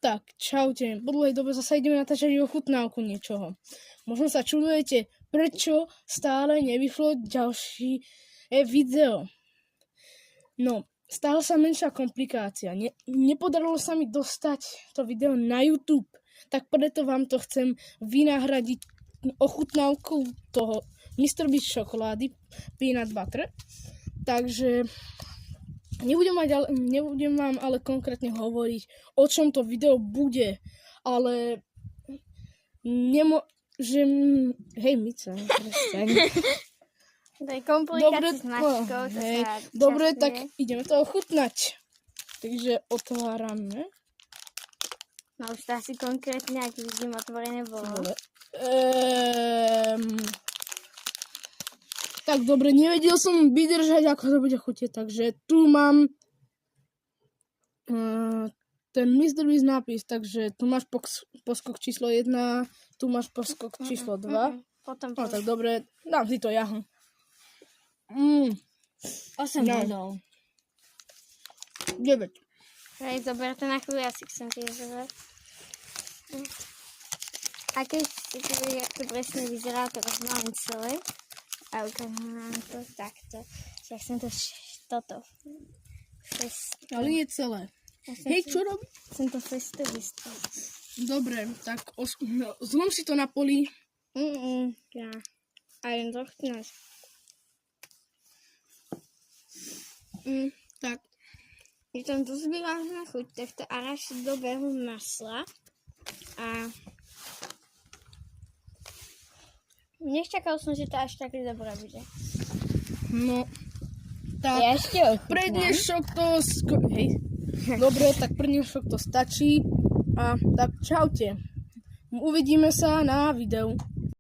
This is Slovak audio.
Tak, čaute. Po dlhej dobe zase ideme natáčať ochutnávku niečoho. Možno sa čudujete, prečo stále nevyšlo ďalšie video. No, stále sa menšia komplikácia. Nepodarilo sa mi dostať to video na YouTube, tak preto vám to chcem vynahradiť ochutnávkou toho Mr. Beast čokolády Peanut Butter. Takže nebudem vám ale konkrétne hovoriť, o čom to video bude, ale nemôžem... Hej, Mica, prestaň. To je komplikácia s mačkou. Dobre, tak ideme to ochutnať. Takže otvárame. No už to asi konkrétne, ak vidím, otvorené bolo. Tak dobre, nevedel som vydržať, ako to bude chutieť, takže tu mám ten Mr. Beast nápis, takže tu máš poskok číslo 1, tu máš poskok číslo 2. Potom No tak dobre, dám si to ja. 8 bodov. 9. Hej, zober to na chvíľu, ja si chcem tiež zobrať. A keď chcete vedieť, ako to presne vyzerá, to rozmávam celé. A ukážem vám to takto. Ja chcem to toto. Ale nie celé. Hej, čo robí? Chcem to festo vystaviť. Dobre, tak zlom si to na poli. Ja. A jen dochutnáš. Tak. Je tam dosť vyvážna chuť tohto arašidového masla. A nečakal som, že to až také dobré bude. No, tak Ja ešte ochutnám. pre dnešok to... Hej. Dobre, tak pre dnešok to stačí. A tak čaute. Uvidíme sa na videu.